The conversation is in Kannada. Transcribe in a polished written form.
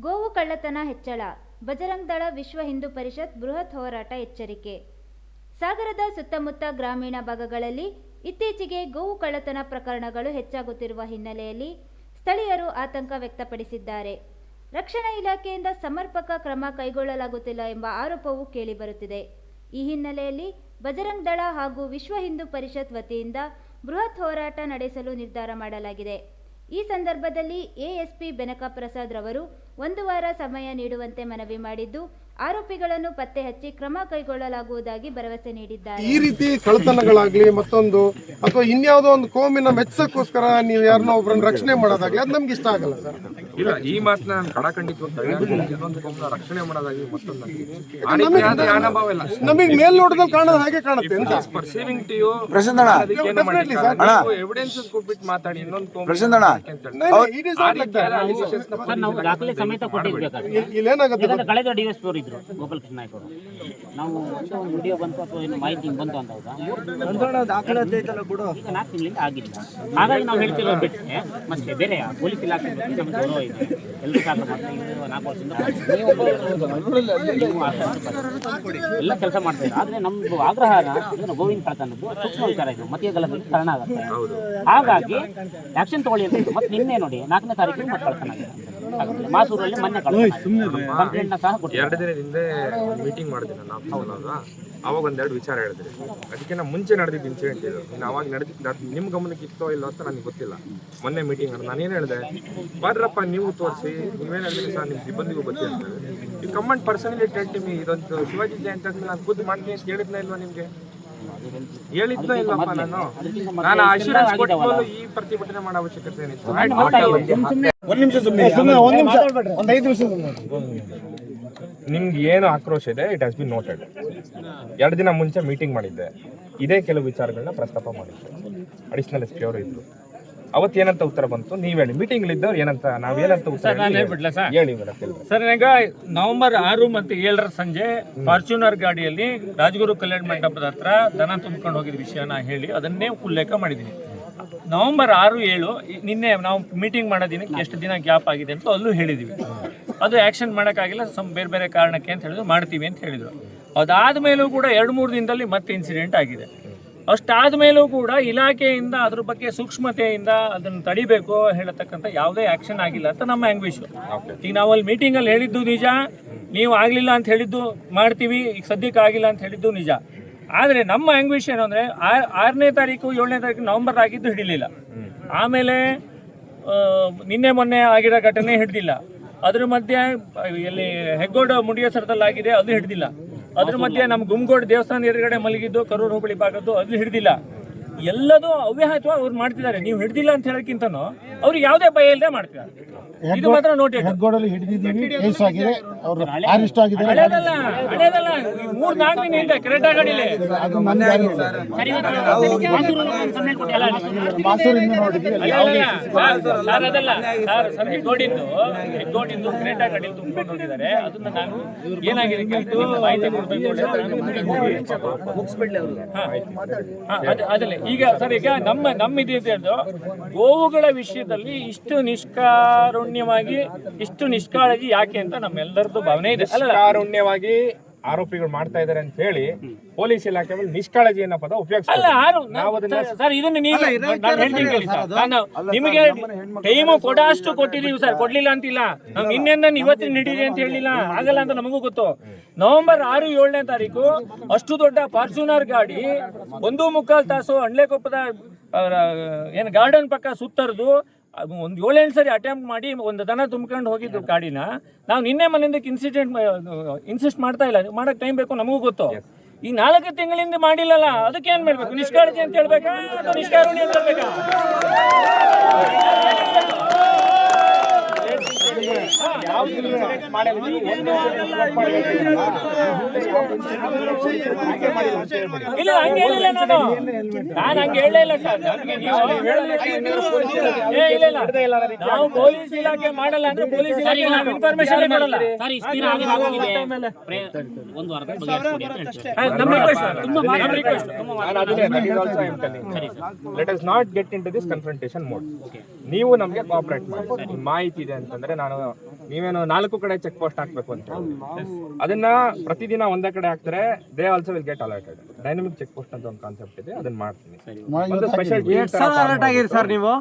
ಗೋವು ಕಳ್ಳತನ ಹೆಚ್ಚಳ, ಬಜರಂಗ್ ದಳ ವಿಶ್ವ ಹಿಂದೂ ಪರಿಷತ್ ಬೃಹತ್ ಹೋರಾಟ ಎಚ್ಚರಿಕೆ. ಸಾಗರದ ಸುತ್ತಮುತ್ತ ಗ್ರಾಮೀಣ ಭಾಗಗಳಲ್ಲಿ ಇತ್ತೀಚೆಗೆ ಗೋವು ಕಳ್ಳತನ ಪ್ರಕರಣಗಳು ಹೆಚ್ಚಾಗುತ್ತಿರುವ ಹಿನ್ನೆಲೆಯಲ್ಲಿ ಸ್ಥಳೀಯರು ಆತಂಕ ವ್ಯಕ್ತಪಡಿಸಿದ್ದಾರೆ. ರಕ್ಷಣಾ ಇಲಾಖೆಯಿಂದ ಸಮರ್ಪಕ ಕ್ರಮ ಕೈಗೊಳ್ಳಲಾಗುತ್ತಿಲ್ಲ ಎಂಬ ಆರೋಪವೂ ಕೇಳಿಬರುತ್ತಿದೆ. ಈ ಹಿನ್ನೆಲೆಯಲ್ಲಿ ಬಜರಂಗ್ ದಳ ಹಾಗೂ ವಿಶ್ವ ಹಿಂದೂ ಪರಿಷತ್ ವತಿಯಿಂದ ಬೃಹತ್ ಹೋರಾಟ ನಡೆಸಲು ನಿರ್ಧಾರ ಮಾಡಲಾಗಿದೆ. ಈ ಸಂದರ್ಭದಲ್ಲಿ ಎಎಸ್ಪಿ ಬೆನಕ ಪ್ರಸಾದ್ ರವರು 1 ವಾರ ಸಮಯ ನೀಡುವಂತೆ ಮನವಿ ಮಾಡಿದ್ದು, ಆರೋಪಿಗಳನ್ನು ಪತ್ತೆ ಹಚ್ಚಿ ಕ್ರಮ ಕೈಗೊಳ್ಳಲಾಗುವುದಾಗಿ ಭರವಸೆ ನೀಡಿದ್ದಾರೆ. ಈ ರೀತಿ ಕಳ್ಳತನಗಳಾಗ್ಲಿ ಮತ್ತೊಂದು ಅಥವಾ ಇನ್ಯಾವುದೋ ಒಂದು ಕೋಮಿನ ಮೆಚ್ಚಕ್ಕೋಸ್ಕರ ನೀವು ಯಾರನ್ನೋ ಒಬ್ಬರನ್ನ ರಕ್ಷಣೆ ಮಾಡೋದಾಗ್ಲಿ ಅದು ನಮ್ಗೆ ಇಷ್ಟ ಆಗಲ್ಲ ಸರ್. ಇಲ್ಲ, ಈ ಮಾತನ್ನ ನಾನು ಕಡಾಖಂಡಿತವಾಗಿ ಇನ್ನೊಂದು ಕೋಮನ ರಕ್ಷಣೆ ಮಾಡೋದಾಗಿ ಮತ್ತೊಂದು ನಮಗೆ ಮೇಲ್ನೋಟದಲ್ಲಿ ಕಾಣೋದು ಹಾಗೆ ಕಾಣುತ್ತೆ ಅಂತ ಪರ್ಸೀವಿಂಗ್ ಟು ಯು ಎವಿಡೆನ್ಸಸ್ ಕೊಟ್ಬಿಟ್ಟು ಮಾತಾಡಿ ಇನ್ನೊಂದು ಕೋಮ ಕಳೆದ ಡಿಎಸ್ಪಿ ಅವರು ಇದ್ರು ಗೋಪಾಲ್ ಕೃಷ್ಣ ನಾಯ್ಕ ಅವರು. ನಾವು ಒಂದು ವಿಡಿಯೋ ಬಂತು ಅಥವಾ ಏನು ಮಾಹಿತಿ ಬಂತು ಅಂದಾಗ ಈಗ 4 ತಿಂಗಳಿಂದ ಆಗಿಲ್ಲ. ಹಾಗಾಗಿ ನಾವು ಹೇಳ್ತಿರೋ ಬಿಟ್ಟರೆ ಮತ್ತೆ ಬೇರೆ ಪೊಲೀಸ್ ಇಲಾಖೆ ಬಗ್ಗೆ ನಮ್ಗೆ ಗೌರವ ಇದೆ. ಎಲ್ಲರೂ ಸಾಕು ಮಾಡ್ತಾ 4 ವರ್ಷದಿಂದ ಎಲ್ಲ ಕೆಲಸ ಮಾಡ್ತಾ ಇದ್ದಾರೆ. ಆದರೆ ನಮ್ದು ಆಗ್ರಹ ಗೋವಿನ ಕಳ್ಳತನದ್ದು ಸೂಕ್ಷ್ಮ ವಿಚಾರ ಇದು ಮತೀಯ ಗಲಭೆಗೆ ಕಾರಣ ಆಗುತ್ತೆ. ಹಾಗಾಗಿ ಆಕ್ಷನ್ ತಗೊಳ್ಳಿ ಅಂತ. ಮತ್ತೆ ನಿನ್ನೆ ನೋಡಿ 4ನೇ ತಾರೀಕಿಗೆ ಮತ್ತೆ ಕಳ್ಳತನ ಆಗಿದೆ ಮಾಸೂರಲ್ಲಿ. ಮೊನ್ನೆ ಕಂಪ್ಲೇಂಟ್ನ ಸಹ 2 ದಿನದ ಹಿಂದೆ ಮೀಟಿಂಗ್ ಮಾಡಿದ್ದೆ ನಾನು. ಅವಾಗ 1-2 ವಿಚಾರ ಹೇಳಿದ್ರಿ. ಅದಕ್ಕಿಂತ ಮುಂಚೆ ನಡೆದಿದ್ದ ಇನ್ಸಿಡೆಂಟ್ ಇದು. ನೀನು ಅವಾಗ ನಡೆದಿದ್ದು ನಿಮ್ಮ ಗಮನಕ್ಕೆ ಇತ್ತೋ ಇಲ್ಲೋ ಅಂತ ನನಗೆ ಗೊತ್ತಿಲ್ಲ. ಮೊನ್ನೆ ಮೀಟಿಂಗ್ ನಾನೇನು ಹೇಳಿದೆ, ಬರ್ರಪ್ಪ ನೀವು ತೋರಿಸಿ, ನೀವೇನು ಹೇಳಿದ್ರಿ ಸರ್ ನಿಮ್ಮ ಸಿಬ್ಬಂದಿಗೂ ಗೊತ್ತಿಲ್ಲ. ಈ comment personally tell to me. ಇದೊಂದು ಶಿವಾಜಿ ಜಯಂತಿ ಆದ್ಮೇಲೆ ನಾನು ಖುದ್ದು ಮಾಡ್ತೀನಿ ಅಂತ ಹೇಳಿದ್ನ ಇಲ್ವಾ ನಿಮಗೆ? ಹೇಳಿದ್ನೋ ಇಲ್ಲಪ್ಪ. ನಾನು ಅಶ್ಯೂರೆನ್ಸ್ ಕೊಟ್ಟು ಈ ಪ್ರತಿಭಟನೆ ಮಾಡೋ ಅವಶ್ಯಕತೆ ಏನಿತ್ತು? ನಿಮ್ಗೆ ಏನು ಆಕ್ರೋಶ ಇದೆ, ಇಟ್ ಹ್ಯಾಸ್ ಬಿನ್ ನೋಟೆಡ್. 2 ದಿನ ಮುಂಚೆ ಮೀಟಿಂಗ್ ಮಾಡಿದ್ದೆ. ಇದೇ ಕೆಲವು ವಿಚಾರಗಳನ್ನ ಪ್ರಸ್ತಾಪ ಮಾಡಿದ್ದೆ. ಅಡಿಷನಲ್ ಎಸ್ ಪಿ ಅವರು ಇದ್ರು. ಅವತ್ತೇನಂತ ಉತ್ತರ ಬಂತು ನೀವು ಹೇಳಿ. ಮೀಟಿಂಗ್ ಇದ್ದವ್ರು ಏನಂತ ನಾವೇನಂತ ಉತ್ತರ ಹೇಳ್ಬಿಡ್ಲಾ ಸರ್? ಹೇಳಿ ಸರ್, ಈಗ ನವೆಂಬರ್ 6 ಮತ್ತು 7 ಸಂಜೆ ಫಾರ್ಚುನರ್ ಗಾಡಿಯಲ್ಲಿ ರಾಜಗುರು ಕಲ್ಯಾಣ ಮಂಟಪದ ಹತ್ರ ದನ ತುಂಬಿಕೊಂಡು ಹೋಗಿದ್ದ ವಿಷಯನ ಹೇಳಿ ಅದನ್ನೇ ಉಲ್ಲೇಖ ಮಾಡಿದ್ದೀನಿ. ನವೆಂಬರ್ 6, 7 ನಿನ್ನೆ ನಾವು ಮೀಟಿಂಗ್ ಮಾಡೋದಿನಕ್ಕೆ ಎಷ್ಟು ದಿನ ಗ್ಯಾಪ್ ಆಗಿದೆ ಅಂತ ಅಲ್ಲೂ ಹೇಳಿದ್ವಿ. ಅದು ಆ್ಯಕ್ಷನ್ ಮಾಡೋಕ್ಕಾಗಿಲ್ಲ, ಬೇರೆ ಬೇರೆ ಕಾರಣಕ್ಕೆ ಅಂತ ಹೇಳಿದ್ರು, ಮಾಡ್ತೀವಿ ಅಂತ ಹೇಳಿದರು. ಅದಾದಮೇಲೂ ಕೂಡ 2-3 ದಿನದಲ್ಲಿ ಮತ್ತೆ ಇನ್ಸಿಡೆಂಟ್ ಆಗಿದೆ. ಅಷ್ಟಾದ ಮೇಲೂ ಕೂಡ ಇಲಾಖೆಯಿಂದ ಅದ್ರ ಬಗ್ಗೆ ಸೂಕ್ಷ್ಮತೆಯಿಂದ ಅದನ್ನು ತಡಿಬೇಕು ಹೇಳತಕ್ಕಂಥ ಯಾವುದೇ ಆ್ಯಕ್ಷನ್ ಆಗಿಲ್ಲ ಅಂತ ನಮ್ಮ ಆಂಗ್ವಿಷು. ಈಗ ನಾವು ಅಲ್ಲಿ ಮೀಟಿಂಗಲ್ಲಿ ಹೇಳಿದ್ದು ನಿಜ, ನೀವು ಆಗಲಿಲ್ಲ ಅಂತ ಹೇಳಿದ್ದು ಮಾಡ್ತೀವಿ, ಈಗ ಸದ್ಯಕ್ಕೆ ಆಗಿಲ್ಲ ಅಂತ ಹೇಳಿದ್ದು ನಿಜ. ಆದರೆ ನಮ್ಮ ಆಂಗ್ವಿಷ್ ಏನು ಅಂದರೆ 6ನೇ ತಾರೀಕು 7ನೇ ತಾರೀಕು ನವೆಂಬರ್ ಆಗಿದ್ದು ಹಿಡಿಲಿಲ್ಲ. ಆಮೇಲೆ ನಿನ್ನೆ ಮೊನ್ನೆ ಆಗಿರೋ ಘಟನೆ ಹಿಡ್ದಿಲ್ಲ. ಅದ್ರ ಮಧ್ಯೆ ಎಲ್ಲಿ ಹೆಗ್ಗೋಡ ಮುಂಡಿಯಸರದಲ್ಲಿ ಆಗಿದೆ, ಅದು ಹಿಡ್ದಿಲ್ಲ. ಅದ್ರ ಮಧ್ಯೆ ನಮ್ಮ ಗುಮ್ಗೋಡ್ ದೇವಸ್ಥಾನ ಎದುರುಗಡೆ ಮಲಗಿದ್ದು ಕರೂರು ಹೋಬಳಿ ಭಾಗದ್ದು, ಅದು ಹಿಡ್ದಿಲ್ಲ. ಎಲ್ಲದೂ ಅವ್ಯಾಹತ್ವ ಅವ್ರು ಮಾಡ್ತಿದ್ದಾರೆ. ನೀವು ಹಿಡ್ದಿಲ್ಲ ಅಂತ ಹೇಳೋಕ್ಕಿಂತನೂ ಅವ್ರಿಗೆ ಯಾವುದೇ ಭಯ ಇಲ್ಲದೆ ಮಾಡ್ತಿದ್ದಾರೆ. ಇದು ಮಾತ್ರ ನೋಟ್ ಹಳೆದಲ್ಲ 3-4 ದಿನದಿಂದ ಕರೆಕ್ಟ್ ಗಾಡಿಲಿ ಹೆಗ್ಗೋಡಿಂದು ಕರೆಕ್ಟ್ ಗಾಡಿಲಿ ತುಂಬಿಕೊಂಡು ಹೋಗಿದ್ದಾರೆ. ಅದನ್ನ ನಾನು ಏನಾಗಿದೆ ಮಾಹಿತಿ ಕೊಡಬೇಕು. ಅದಲ್ಲ ಈಗ ಸರ್, ಈಗ ನಮ್ಮ ಇದ್ದು ಗೋವುಗಳ ವಿಷಯದಲ್ಲಿ ಇಷ್ಟು ನಿಷ್ಕಾರುಣ್ಯವಾಗಿ, ಇಷ್ಟು ನಿಷ್ಕಾಳಜಿ ಯಾಕೆ ಅಂತ ನಮ್ಮೆಲ್ಲರದ್ದು ಭಾವನೆ ಇದೆ. ನಿಷ್ಕಾರುಣ್ಯವಾಗಿ ಆರೋಪಿಗಳು ಮಾಡ್ತಾ ಇದ್ದಾರೆ ಅಂತ ಹೇಳಿ ಪೊಲೀಸ್ ಇಲಾಖೆ ಮೇಲೆ ನಿಷ್ಕಾಳಜಿ ಅನ್ನೋ ಪದ ಉಪಯೋಗಿಸ್ತಾರೆ. ಸರ್, ಇದನ್ನ ನೀವು ನಿಮಗೆ ಟೈಮು ಕೊಡಷ್ಟು ಕೊಟ್ಟಿದೀವಿ ಸರ್, ಕೊಡ್ಲಿಲ್ಲ ಅಂತಿಲ್ಲ. ನಾವು ನಿನ್ನೆಂದ ಇವತ್ತಿನ ಹಿಡೀರಿ ಅಂತ ಹೇಳಿಲ್ಲ, ಆಗಲ್ಲ ಅಂತ ನಮಗೂ ಗೊತ್ತು. ನವೆಂಬರ್ 6, 7ನೇ ತಾರೀಕು ಅಷ್ಟು ದೊಡ್ಡ ಫಾರ್ಚುನರ್ ಗಾಡಿ 1.25 ತಾಸು ಅಂಡ್ಲೆಕೊಪ್ಪದ ಏನು ಗಾರ್ಡನ್ ಪಕ್ಕ ಸುತ್ತರ್ದು ಒಂದು 7-8 ಸರಿ ಅಟೆಂಪ್ಟ್ ಮಾಡಿ ಒಂದು ದನ ತುಂಬ್ಕೊಂಡು ಹೋಗಿದ್ದು ಗಾಡಿನ ನಾವು ನಿನ್ನೆ ಮನೆಯಿಂದ ಇನ್ಸಿಸ್ಟ್ ಮಾಡ್ತಾ ಇಲ್ಲ. ಮಾಡಕ್ಕೆ ಟೈಮ್ ಬೇಕು, ನಮಗೂ ಗೊತ್ತು. ಈ 4 ತಿಂಗಳಿಂದ ಮಾಡಿಲ್ಲಲ್ಲ, ಅದಕ್ಕೆ ಏನ್ ಮಾಡ್ಬೇಕು? ನಿಷ್ಕಾಳಜಿ ಅಂತ ಹೇಳ್ಬೇಕಾ ಅಥವಾ ನಿಷ್ಕಾರುಣ್ಯ ಅಂತ ಹೇಳ್ಬೇಕಾ? ಇಲ್ಲ ಹಂಗೆ ಹೇಳಿಲ್ಲ ನಾನು ಹಂಗೆ ಹೇಳಲೇ ಇಲ್ಲ ಸರ್. ನಮಗೆ ನೀವು ಏ ಇಲ್ಲ ಇಲ್ಲ ನಾವು ಪೊಲೀಸ್ ಇಲಾಖೆ ಮಾಡಲ್ಲ ಅಂದ್ರೆ ಪೊಲೀಸ್ ಇಲಾಖೆ ನಾವು ಇನ್ಫಾರ್ಮೇಶನ್ ಕೊಡಲ್ಲ. ಸರ್ ಇಷ್ಟು ದಿನ ಆಗಿದೆ ಒಂದು ವಾರದ ಬಗೆಹರಿಸ್ಕೊಡಿ ಅಂತ ಹೇಳ್ತೀವಿ. ನಮ್ಮ ರಿಕ್ವೆಸ್ಟ್ ನಮ್ಮ request. Let us not get into this confrontation mode. ನೀವು ನಮಗೆ ಕೋಆಪರೇಟ್ ಮಾಡಿ. ನಿಮ್ಮ ಮಾಹಿತಿ ಇದೆ ಅಂತಂದ್ರೆ ನೀವೇನು 4 ಕಡೆ ಚೆಕ್ ಪೋಸ್ಟ್ ಹಾಕ್ಬೇಕು ಅಂತ ಅದನ್ನ ಪ್ರತಿದಿನ ಒಂದೇ ಕಡೆ ಹಾಕ್ತಾರೆ. They also will get alerted. Dynamic check post ಅಂತ ಒಂದು ಕಾನ್ಸೆಪ್ಟ್ ಇದೆ, ಅದನ್ನ ಮಾಡ್ತೀನಿ. ಒಂದು ಸ್ಪೆಷಲ್ ಅಲರ್ಟ್ ಆಗಿರಿ ಸರ್ ನೀವು.